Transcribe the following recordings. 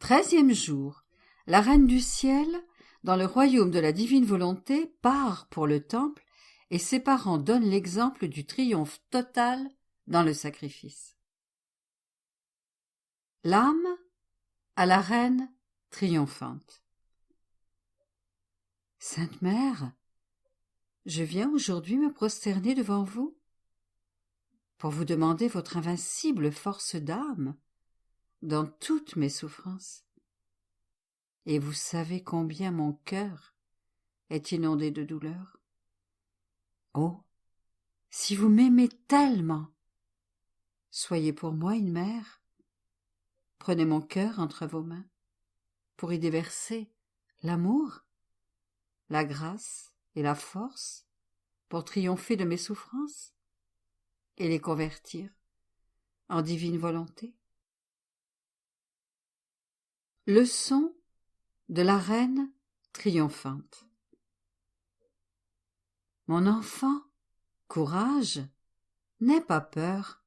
13e jour. La Reine du Ciel, dans le royaume de la divine volonté, part pour le temple et ses parents donnent l'exemple du triomphe total dans le sacrifice. L'âme à la Reine triomphante. Sainte Mère, je viens aujourd'hui me prosterner devant vous pour vous demander votre invincible force d'âme dans toutes mes souffrances. Et vous savez combien mon cœur est inondé de douleur. Oh, si vous m'aimez tellement, soyez pour moi une mère. Prenez mon cœur entre vos mains pour y déverser l'amour, la grâce et la force pour triompher de mes souffrances et les convertir en divine volonté. Leçon de la Reine triomphante. Mon enfant, courage, n'aie pas peur.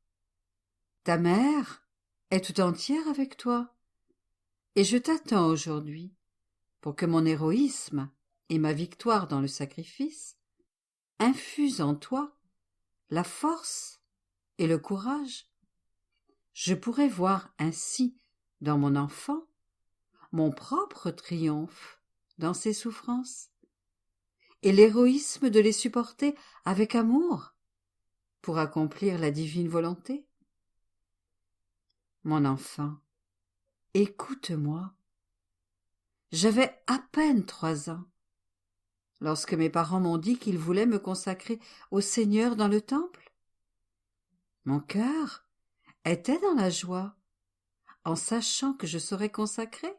Ta mère est tout entière avec toi, et je t'attends aujourd'hui pour que mon héroïsme et ma victoire dans le sacrifice infusent en toi la force et le courage. Je pourrais voir ainsi dans mon enfant mon propre triomphe dans ses souffrances, et l'héroïsme de les supporter avec amour pour accomplir la divine volonté. Mon enfant, écoute-moi. J'avais à peine 3 ans lorsque mes parents m'ont dit qu'ils voulaient me consacrer au Seigneur dans le temple. Mon cœur était dans la joie en sachant que je serais consacrée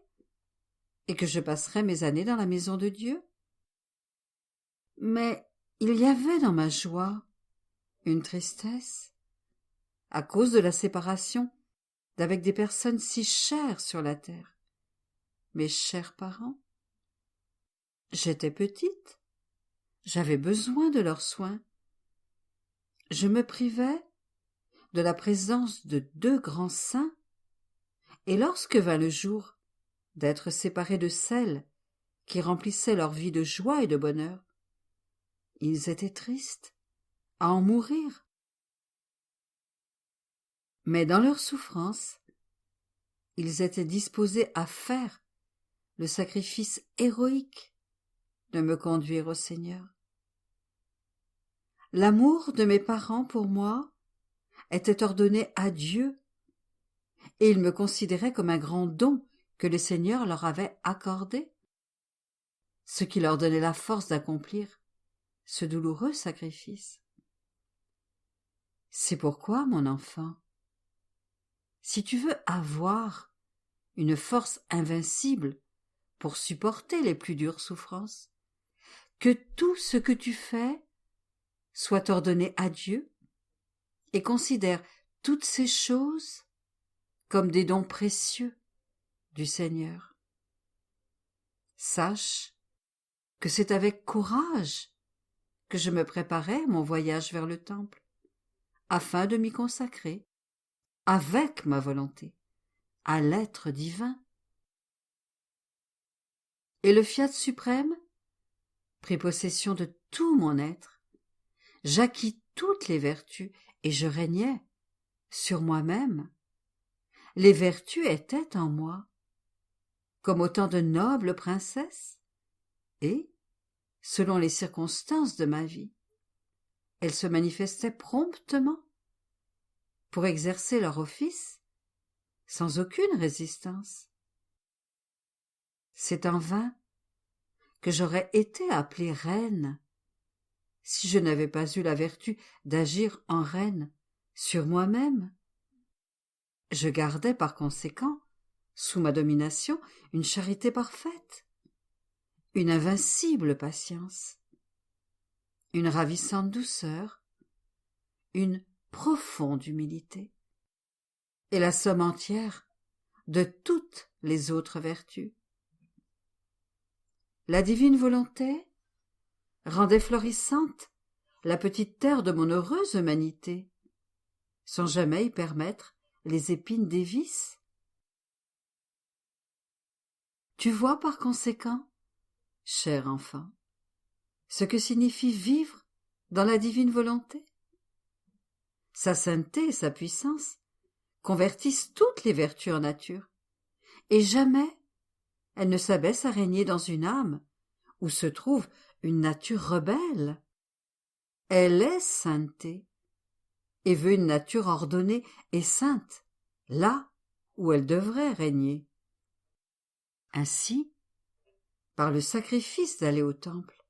et que je passerais mes années dans la maison de Dieu. Mais il y avait dans ma joie une tristesse à cause de la séparation d'avec des personnes si chères sur la terre, mes chers parents. J'étais petite, j'avais besoin de leurs soins. Je me privais de la présence de 2 grands saints, et lorsque vint le jour d'être séparée de celles qui remplissaient leur vie de joie et de bonheur, ils étaient tristes à en mourir. Mais dans leur souffrance, ils étaient disposés à faire le sacrifice héroïque de me conduire au Seigneur. L'amour de mes parents pour moi était ordonné à Dieu, et ils me considéraient comme un grand don que le Seigneur leur avait accordé, ce qui leur donnait la force d'accomplir ce douloureux sacrifice. C'est pourquoi, mon enfant, si tu veux avoir une force invincible pour supporter les plus dures souffrances, que tout ce que tu fais soit ordonné à Dieu, et considère toutes ces choses comme des dons précieux du Seigneur. Sache que c'est avec courage que je me préparais à mon voyage vers le temple, afin de m'y consacrer, avec ma volonté, à l'être divin. Et le fiat suprême prit possession de tout mon être. J'acquis toutes les vertus et je régnais sur moi-même. Les vertus étaient en moi, comme autant de nobles princesses, et, selon les circonstances de ma vie, elles se manifestaient promptement pour exercer leur office sans aucune résistance. C'est en vain que j'aurais été appelée reine si je n'avais pas eu la vertu d'agir en reine sur moi-même. Je gardais par conséquent, sous ma domination, une charité parfaite, une invincible patience, une ravissante douceur, une profonde humilité, et la somme entière de toutes les autres vertus. La divine volonté rendait florissante la petite terre de mon heureuse humanité, sans jamais y permettre les épines des vices. Tu vois par conséquent, cher enfant, ce que signifie vivre dans la divine volonté? Sa sainteté et sa puissance convertissent toutes les vertus en nature, et jamais elle ne s'abaisse à régner dans une âme où se trouve une nature rebelle. Elle est sainteté, et veut une nature ordonnée et sainte, là où elle devrait régner. Ainsi, par le sacrifice d'aller au temple,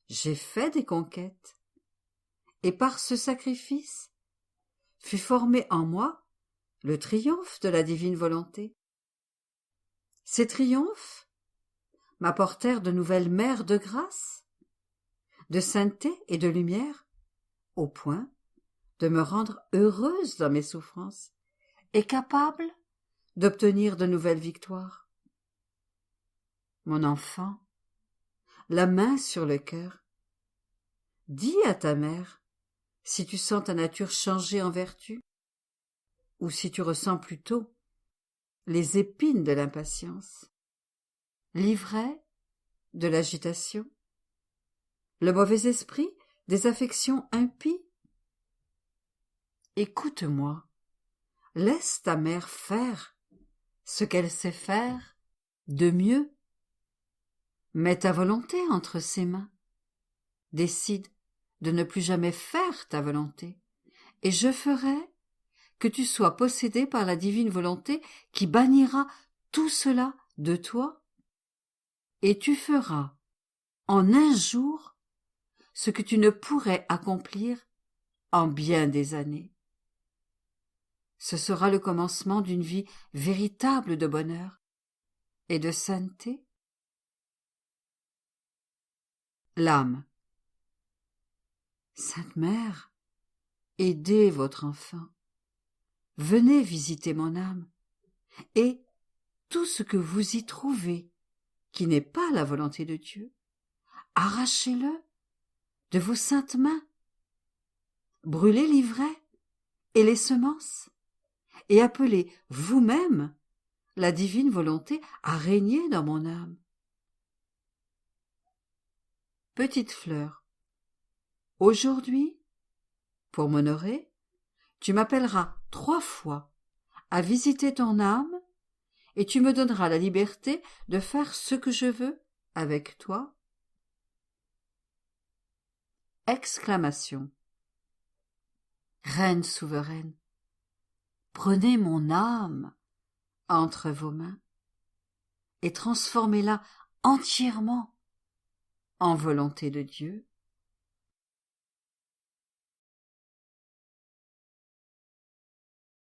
j'ai fait des conquêtes, et par ce sacrifice fut formé en moi le triomphe de la divine volonté. Ces triomphes m'apportèrent de nouvelles mers de grâce, de sainteté et de lumière, au point de me rendre heureuse dans mes souffrances et capable d'obtenir de nouvelles victoires. Mon enfant, la main sur le cœur, dis à ta mère si tu sens ta nature changer en vertu, ou si tu ressens plutôt les épines de l'impatience, l'ivraie de l'agitation, le mauvais esprit des affections impies. Écoute-moi, laisse ta mère faire ce qu'elle sait faire de mieux. Mets ta volonté entre ses mains, décide de ne plus jamais faire ta volonté, et je ferai que tu sois possédé par la divine volonté qui bannira tout cela de toi, et tu feras en un jour ce que tu ne pourrais accomplir en bien des années. Ce sera le commencement d'une vie véritable de bonheur et de sainteté. L'âme. Sainte Mère, aidez votre enfant. Venez visiter mon âme, et tout ce que vous y trouvez qui n'est pas la volonté de Dieu, arrachez-le de vos saintes mains. Brûlez l'ivraie et les semences, et appelez vous-même la divine volonté à régner dans mon âme. Petite fleur, aujourd'hui, pour m'honorer, tu m'appelleras 3 fois à visiter ton âme, et tu me donneras la liberté de faire ce que je veux avec toi. Exclamation. Reine souveraine, prenez mon âme entre vos mains et transformez-la entièrement en volonté de Dieu.